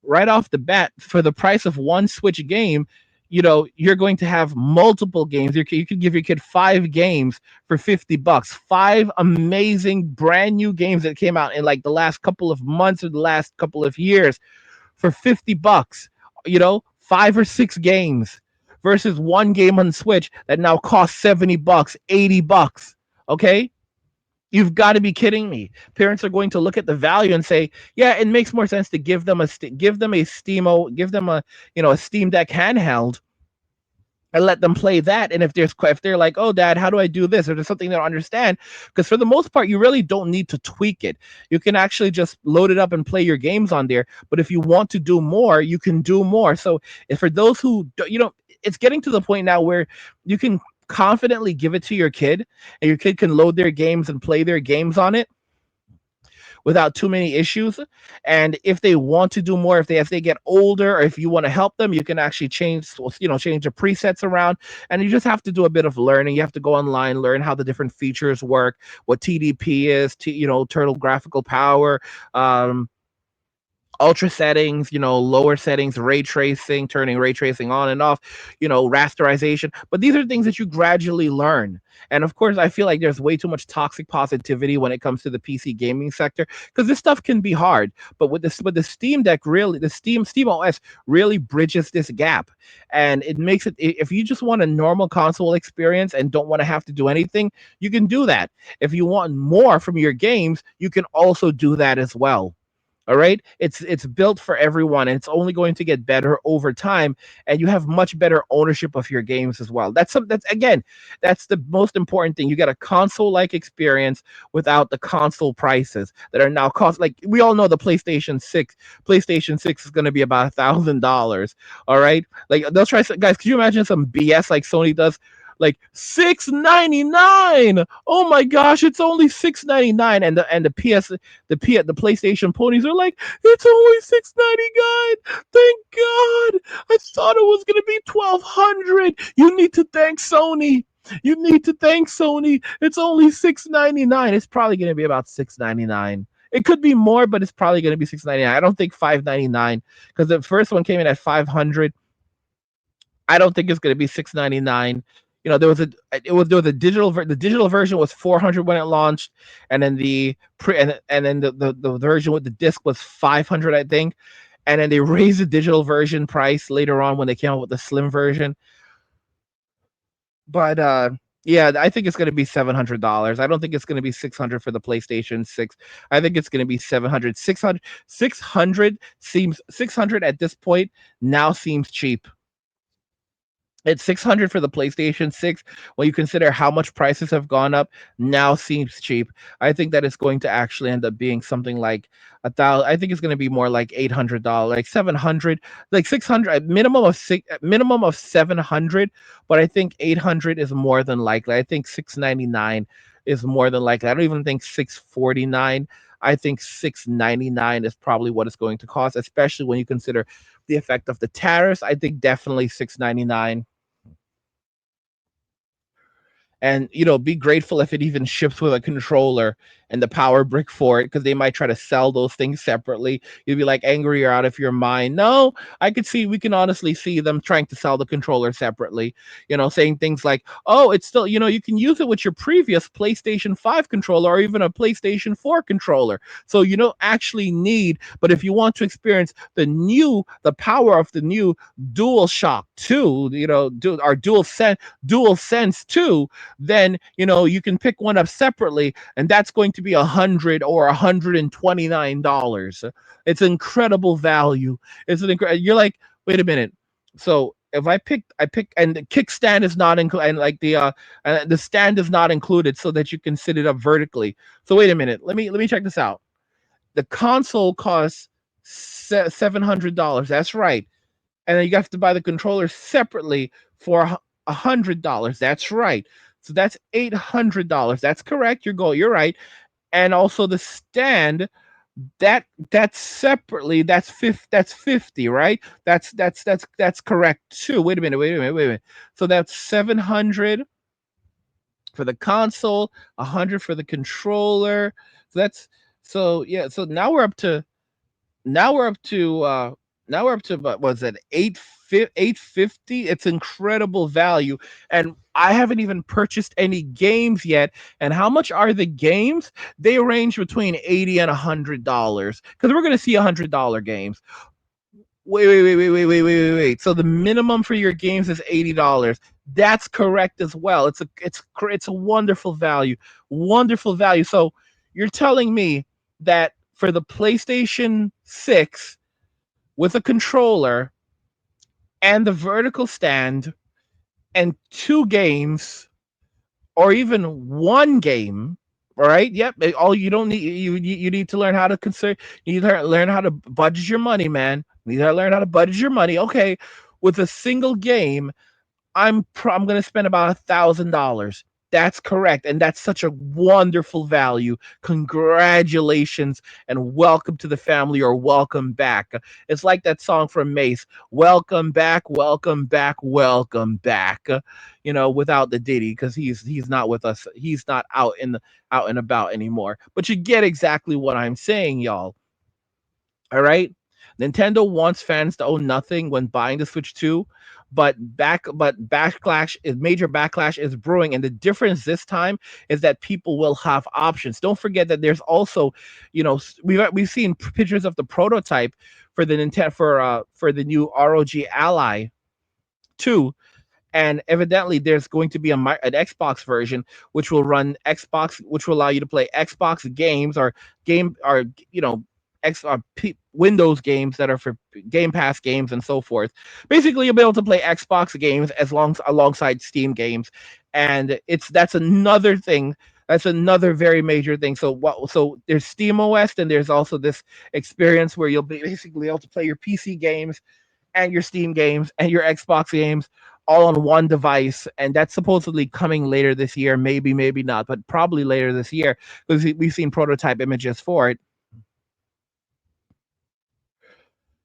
B: Right off the bat, for the price of one Switch game, you're going to have multiple games. You could give your kid 5 games for $50. 5 amazing brand new games that came out in, like, the last couple of months or the last couple of years for $50. 5 or 6 games versus one game on Switch that now costs $70, $80. Okay? You've got to be kidding me. Parents are going to look at the value and say, "Yeah, it makes more sense to give them a a Steam Deck handheld, and let them play that." And if they're like, "Oh, Dad, how do I do this?" or there's something they don't understand, because for the most part, you really don't need to tweak it. You can actually just load it up and play your games on there. But if you want to do more, you can do more. So, if for those who it's getting to the point now where you can confidently give it to your kid, and your kid can load their games and play their games on it without too many issues. And if they want to do more, if they get older, or if you want to help them, you can actually change the presets around. And you just have to do a bit of learning. You have to go online, learn how the different features work, what TDP is, turtle graphical power, um, ultra settings, lower settings, ray tracing, turning ray tracing on and off, rasterization. But these are things that you gradually learn. And of course, I feel like there's way too much toxic positivity when it comes to the PC gaming sector, because this stuff can be hard. But with the Steam Deck, really, the Steam OS really bridges this gap, and it makes it. If you just want a normal console experience and don't want to have to do anything, you can do that. If you want more from your games, you can also do that as well. All right, it's built for everyone, and it's only going to get better over time, and you have much better ownership of your games as well. That's the most important thing. You get a console like experience without the console prices that are now cost. Like, we all know, the PlayStation 6 is going to be about $1,000. All right, like, they'll try guys, could you imagine some BS like Sony does, like $699? Oh my gosh, it's only $699. And the PlayStation ponies are like, "It's only $699. Thank God. I thought it was gonna be $1,200. You need to thank Sony. You need to thank Sony. It's only $699. It's probably gonna be about $699. It could be more, but it's probably gonna be $699. I don't think $599, because the first one came in at $500. I don't think it's going to be $699. The digital version was $400 when it launched, and then the version with the disc was $500, I think. And then they raised the digital version price later on when they came out with the slim version. But yeah, I think it's going to be $700. I don't think it's going to be $600 for the PlayStation 6. I think it's going to be 700. 600 at this point now seems cheap. It's 600 for the PlayStation 6. When you consider how much prices have gone up, now seems cheap. I think that it's going to actually end up being something like a thousand. I think it's going to be more like $800, like 700, like 600, minimum of 700. But I think 800 is more than likely. I think 699 is more than likely. I don't even think 649. I think 699 is probably what it's going to cost, especially when you consider the effect of the tariffs. I think definitely 699. And be grateful if it even ships with a controller and the power brick for it, because they might try to sell those things separately. You'd be like angry or out of your mind. No, we can honestly see them trying to sell the controller separately, saying things like, oh, it's still, you can use it with your previous PlayStation 5 controller or even a PlayStation 4 controller, so you don't actually need. But if you want to experience the power of the new Dual Shock 2, our Dual Sense 2, then you can pick one up separately, and that's going to be $100 or $129. It's incredible value. You're like, wait a minute. So if I pick, and the kickstand is not included, and like the stand is not included, so that you can sit it up vertically. So wait a minute. Let me check this out. The console costs $700. That's right. And then you have to buy the controller separately for $100. That's right. So that's $800. That's correct. You're right. And also the stand, that's separately. That's 50, right? That's correct too. Wait a minute. So that's 700 for the console, 100 for the controller. So that's so yeah. So now we're up to what was it, 850. It's incredible value, and I haven't even purchased any games yet. And how much are the games? They range between 80 and $100, because we're going to see $100 games. Wait. So the minimum for your games is $80. That's correct as well. It's a wonderful value. Wonderful value. So you're telling me that for the PlayStation 6 with a controller and the vertical stand and two games, or even one game, all right? Yep. All you don't need you need to learn how to consider. You need to learn how to budget your money, man. You need to learn how to budget your money. Okay, with a single game, I'm gonna spend about $1,000. That's correct, and that's such a wonderful value. Congratulations, and welcome to the family, or welcome back. It's like that song from Mace, "Welcome back, welcome back, welcome back." Without the Diddy, because he's not with us. He's not out and about anymore. But you get exactly what I'm saying, y'all. All right. Nintendo wants fans to own nothing when buying the Switch 2, but major backlash is brewing, and the difference this time is that people will have options. Don't forget that there's also, we've seen pictures of the prototype for the Nintendo for the new ROG Ally 2, and evidently there's going to be an Xbox version which will run Xbox, which will allow you to play Xbox games, or game or Windows games that are for Game Pass games and so forth. Basically, you'll be able to play Xbox games alongside Steam games, and that's another thing. That's another very major thing. So there's Steam OS, and there's also this experience where you'll be basically able to play your PC games and your Steam games and your Xbox games all on one device, and that's supposedly coming later this year. Maybe not, but probably later this year, because we've seen prototype images for it.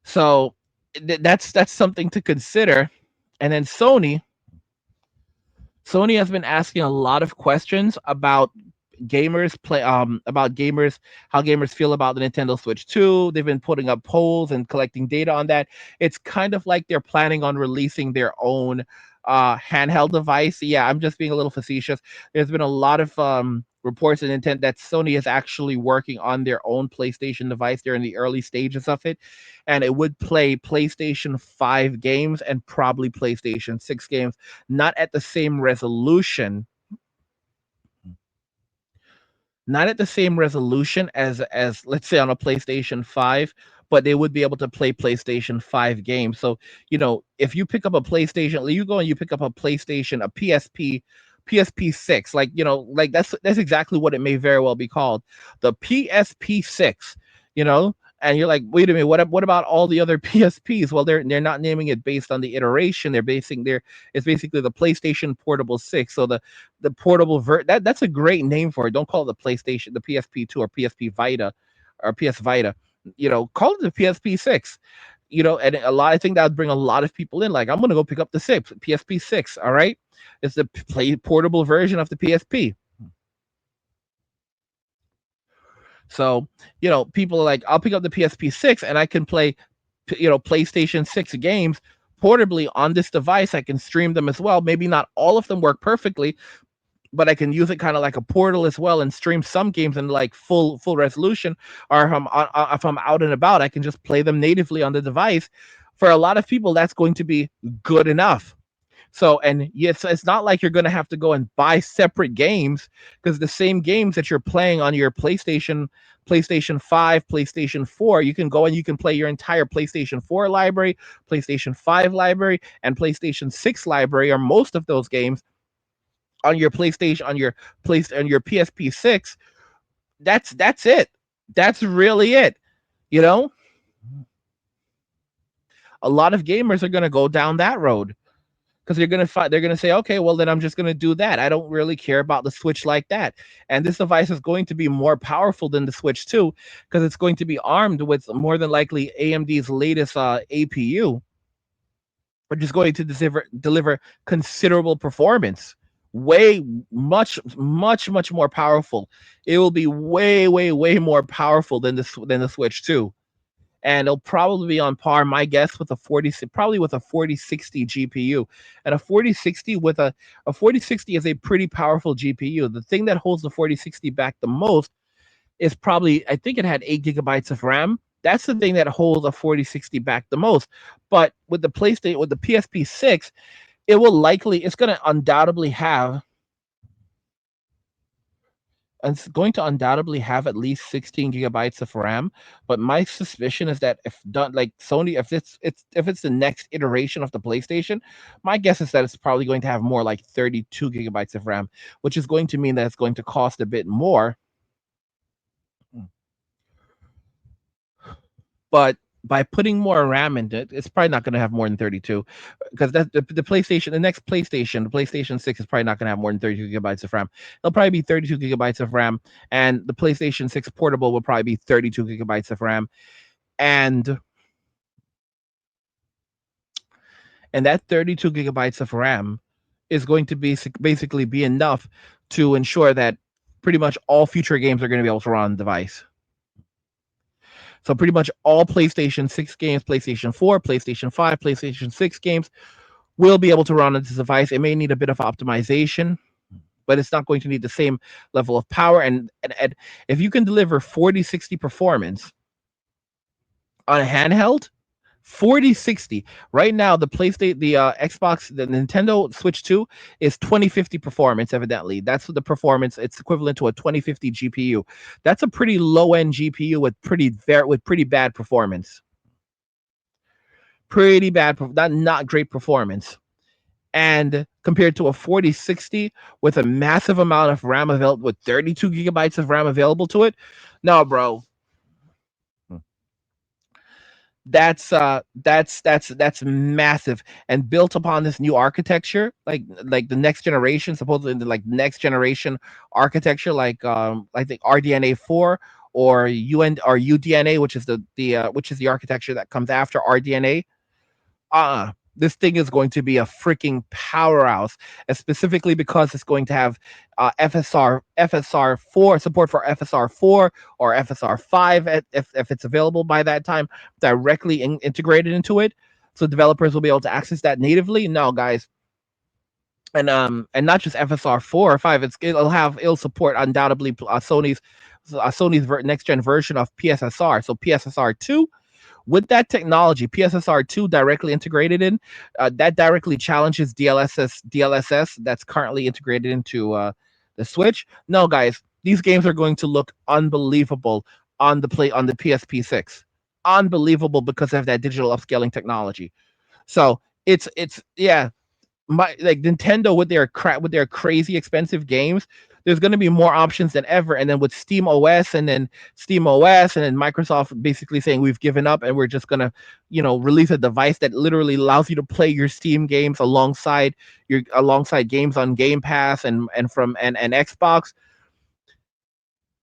B: So that's something to consider. And then Sony has been asking a lot of questions about gamers, how gamers feel about the Nintendo Switch 2. They've been putting up polls and collecting data on that. It's kind of like they're planning on releasing their own handheld device. Yeah, I'm just being a little facetious. There's been a lot of reports and intent that Sony is actually working on their own PlayStation device. They're in the early stages of it, and it would play PlayStation 5 games and probably PlayStation 6 games, not at the same resolution, not at the same resolution as let's say on a PlayStation 5, but they would be able to play PlayStation 5 games. So, if you pick up a PlayStation, you go and you pick up a PlayStation, a PSP 6, like that's exactly what it may very well be called, the PSP 6, you know, and you're like, wait a minute, what about all the other PSPs? Well, they're not naming it based on the iteration. It's basically the PlayStation Portable 6. So the portable that's a great name for it. Don't call it the PlayStation, the PSP 2 or PSP Vita or PS Vita. Call it the PSP 6. And I think that would bring a lot of people in. Like, I'm gonna go pick up the PSP 6. All right, it's the portable version of the PSP. So, people are like, I'll pick up the PSP 6 and I can play, PlayStation 6 games portably on this device. I can stream them as well. Maybe not all of them work perfectly, but I can use it kind of like a portal as well and stream some games in like full resolution. Or if I'm out and about, I can just play them natively on the device. For a lot of people, that's going to be good enough. So, and yes, it's not like you're going to have to go and buy separate games, because the same games that you're playing on your PlayStation 5, PlayStation 4, you can go and you can play your entire PlayStation 4 library, PlayStation 5 library, and PlayStation 6 library, or most of those games on your PlayStation, on your PSP 6. That's it. That's really it. A lot of gamers are going to go down that road, because they're gonna say, okay, well, then I'm just gonna do that. I don't really care about the Switch like that. And this device is going to be more powerful than the Switch 2, because it's going to be armed with more than likely AMD's latest APU, which is going to deliver considerable performance. Way much more powerful. It will be way more powerful than the Switch 2. And it'll probably be on par, my guess, with a 4060 GPU. And a 4060 is a pretty powerful GPU. The thing that holds the 4060 back the most is probably, I think it had 8 GB of RAM. That's the thing that holds a 4060 back the most. But with the PSP 6, it's going to undoubtedly have it's going to undoubtedly have at least 16 gigabytes of RAM. But my suspicion is that if done like Sony, if it's the next iteration of the PlayStation, my guess is that it's probably going to have more like 32 gigabytes of RAM, which is going to mean that it's going to cost a bit more. But by putting more RAM into it, it's probably not going to have more than 32, because that's the PlayStation. The next PlayStation, the PlayStation 6, is probably not going to have more than 32 gigabytes of RAM. It'll probably be 32 gigabytes of RAM, and the PlayStation 6 Portable will probably be 32 gigabytes of RAM, and that 32 gigabytes of RAM is going to basically be enough to ensure that pretty much all future games are going to be able to run on the device. So pretty much all PlayStation 6 games, PlayStation 4, PlayStation 5, PlayStation 6 games will be able to run on this device. It may need a bit of optimization, but it's not going to need the same level of power. And if you can deliver 4060 performance on a handheld, 4060 right now, the Xbox, the Nintendo Switch 2 is 2050 performance. Evidently, that's the performance. It's equivalent to a 2050 GPU. That's a pretty low end GPU with pretty bad performance. Pretty bad, not great performance. And compared to a 4060 with a massive amount of RAM available, with 32 gigabytes of RAM available to it, no, bro. That's massive, and built upon this new architecture, like the next generation, supposedly the next generation architecture, I think RDNA 4 or UDNA, which is the architecture that comes after RDNA. This thing is going to be a freaking powerhouse, specifically because it's going to have FSR4 support for FSR4 or FSR5 if it's available by that time, directly integrated into it, so developers will be able to access that natively. No, guys, and not just FSR4 or 5. It'll support undoubtedly Sony's next gen version of PSSR. So PSSR2. With that technology, PSSR2 directly integrated in, that directly challenges DLSS that's currently integrated into the Switch. No, guys, these games are going to look unbelievable on the PSP 6. unbelievable because of that digital upscaling technology. So it's yeah, my like Nintendo with their crap with their crazy expensive games, there's going to be more options than ever. And then with Steam OS and then Microsoft basically saying we've given up and we're just going to, release a device that literally allows you to play your Steam games alongside games on Game Pass and Xbox.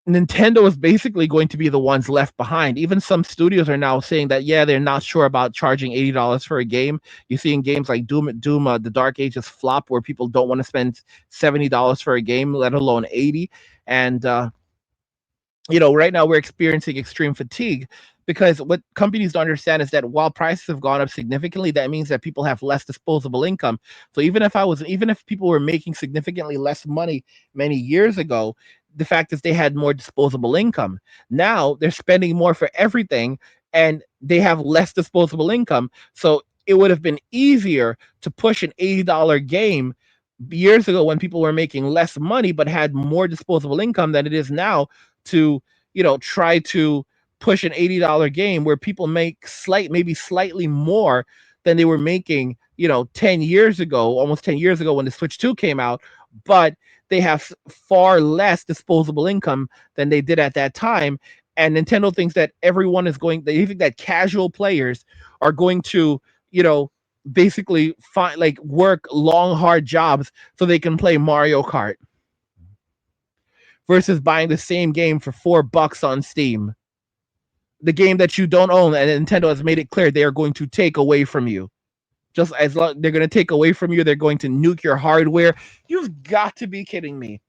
B: Nintendo is basically going to be the ones left behind. Even some studios are now saying that yeah, they're not sure about charging $80 for a game. You're seeing games like Doom, The Dark Ages flop, where people don't want to spend $70 for a game, let alone 80. And right now we're experiencing extreme fatigue because what companies don't understand is that while prices have gone up significantly, that means that people have less disposable income. So even if people were making significantly less money many years ago, the fact is they had more disposable income. Now they're spending more for everything and they have less disposable income. So it would have been easier to push an $80 game years ago when people were making less money but had more disposable income than it is now to try to push an $80 game where people make maybe slightly more than they were making 10 years ago, almost 10 years ago when the Switch 2 came out, but they have far less disposable income than they did at that time. And Nintendo thinks that they think that casual players are going to basically work long hard jobs so they can play Mario Kart versus buying the same game for $4 on Steam. The game that you don't own, and Nintendo has made it clear they are going to take away from you. Just as long they're going to take away from you, they're going to nuke your hardware. You've got to be kidding me.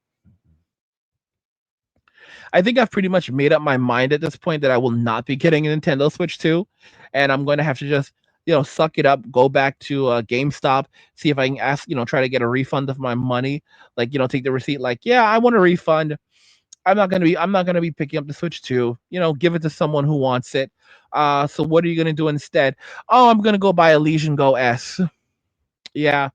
B: I think I've pretty much made up my mind at this point that I will not be getting a Nintendo Switch 2, and I'm going to have to just suck it up, go back to GameStop, see if I can try to get a refund of my money, take the receipt, yeah, I want a refund. I'm not gonna be picking up the Switch 2. Give it to someone who wants it. So what are you gonna do instead? Oh, I'm gonna go buy a Legion Go S. Yeah,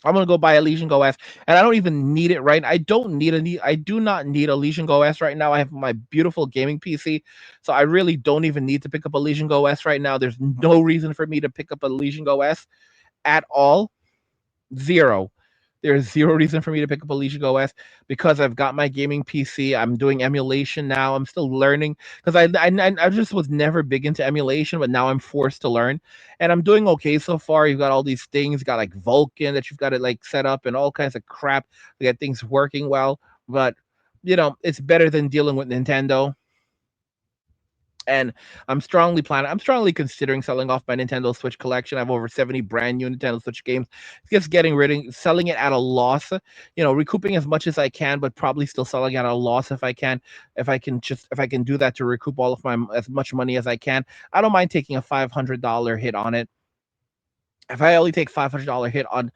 B: I'm gonna go buy a Legion Go S, and I don't even need it right. I do not need a Legion Go S right now. I have my beautiful gaming PC, so I really don't even need to pick up a Legion Go S right now. There's no reason for me to pick up a Legion Go S at all. Zero. There's zero reason for me to pick up a Legion OS because I've got my gaming PC. I'm doing emulation now. I'm still learning because I just was never big into emulation, but now I'm forced to learn, and I'm doing okay so far. You've got all these things, you got like Vulkan that you've got to set up and all kinds of crap to get things working well. But it's better than dealing with Nintendo. And I'm strongly considering selling off my Nintendo Switch collection. I have over 70 brand new Nintendo Switch games. Just selling it at a loss, recouping as much as I can, but probably still selling at a loss if I can. If I can do that to recoup all of my as much money as I can. I don't mind taking a $500 hit on it. If I only take $500 hit on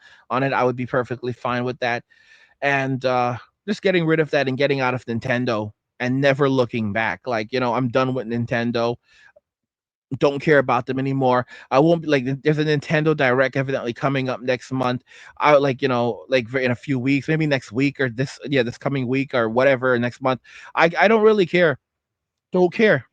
B: it, I would be perfectly fine with that. And just getting rid of that and getting out of Nintendo and never looking back. I'm done with Nintendo. Don't care about them anymore. I won't be there's a Nintendo Direct evidently coming up next month. I in a few weeks, maybe next week or this coming week or whatever next month. I don't really care. Don't care.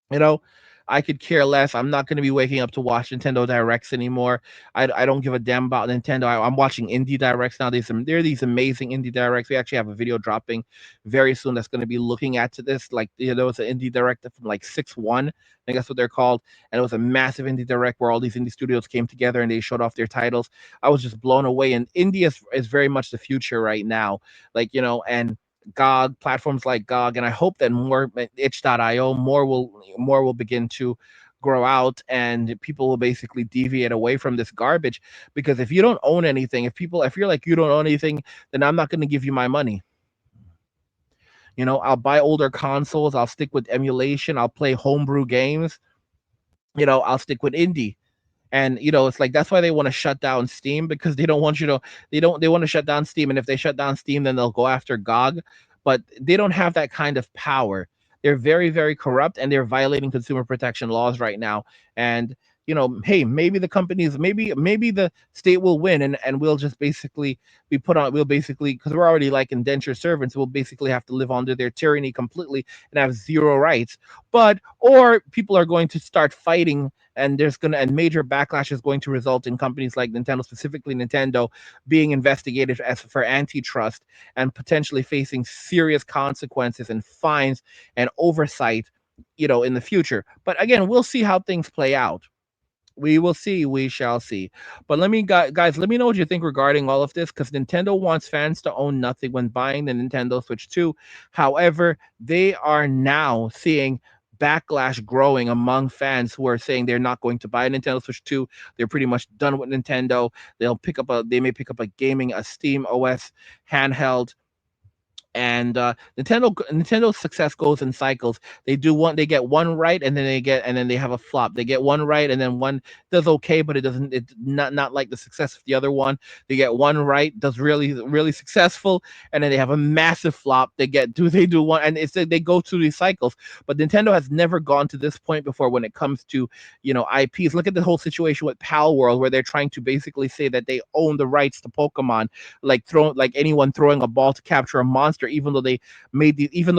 B: You know, I could care less. I'm not going to be waking up to watch Nintendo Directs anymore. I don't give a damn about Nintendo. I'm watching indie Directs now. There are these amazing indie Directs. We actually have a video dropping very soon that's going to be looking at this. There was an indie Direct from 6-1. I think that's what they're called. And it was a massive indie Direct where all these indie studios came together and they showed off their titles. I was just blown away. And indie is very much the future right now. And GOG platforms like GOG, and I hope that more itch.io more will begin to grow out and people will basically deviate away from this garbage, because if you don't own anything, if you're like you don't own anything, then I'm not going to give you my money. I'll buy older consoles, I'll stick with emulation, I'll play homebrew games, I'll stick with indie. And it's that's why they want to shut down Steam, because they don't want you to they want to shut down Steam, and if they shut down Steam then they'll go after GOG, but they don't have that kind of power. They're very, very corrupt and they're violating consumer protection laws right now. And hey, maybe the companies, maybe the state will win, and we'll just basically be put on. We'll basically, because we're already like indentured servants, we'll basically have to live under their tyranny completely and have zero rights. But or people are going to start fighting, and major backlash is going to result in companies like Nintendo, specifically Nintendo, being investigated as for antitrust and potentially facing serious consequences and fines and oversight, in the future. But again, we'll see how things play out. We will see. We shall see. But guys, let me know what you think regarding all of this, because Nintendo wants fans to own nothing when buying the Nintendo Switch 2. However, they are now seeing backlash growing among fans who are saying they're not going to buy a Nintendo Switch 2. They're pretty much done with Nintendo. They may pick up a Steam OS handheld, and Nintendo's success goes in cycles. They get one right, and then they have a flop. They get one right, and then one does okay, but it's not like the success of the other one. They get one right, does really really successful, and then they have a massive flop. They do one, and they go through these cycles. But Nintendo has never gone to this point before when it comes to IPs. Look at the whole situation with Pal World, where they're trying to basically say that they own the rights to Pokemon, like anyone throwing a ball to capture a monster, even though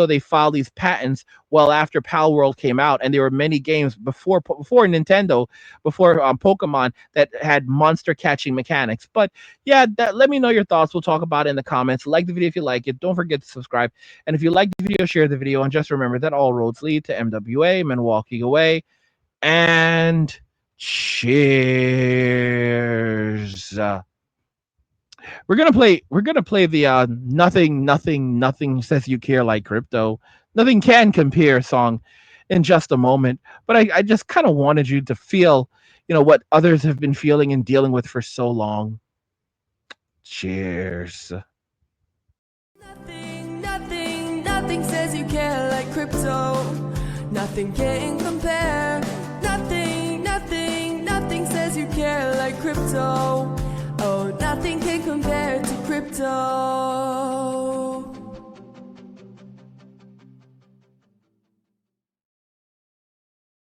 B: they filed these patents well after Pal World came out. And there were many games before Nintendo, before Pokemon, that had monster catching mechanics. But yeah, let me know your thoughts. We'll talk about it in the comments. Like the video if you like it. Don't forget to subscribe. And if you like the video, share the video. And just remember that all roads lead to MWA, men walking away. And cheers. We're gonna play the nothing says you care like crypto. Nothing can compare song in just a moment. But I just kind of wanted you to feel, what others have been feeling and dealing with for so long. Cheers.
E: Nothing says you care like crypto. Nothing can compare. Nothing says you care like crypto. Oh, nothing can compare to crypto.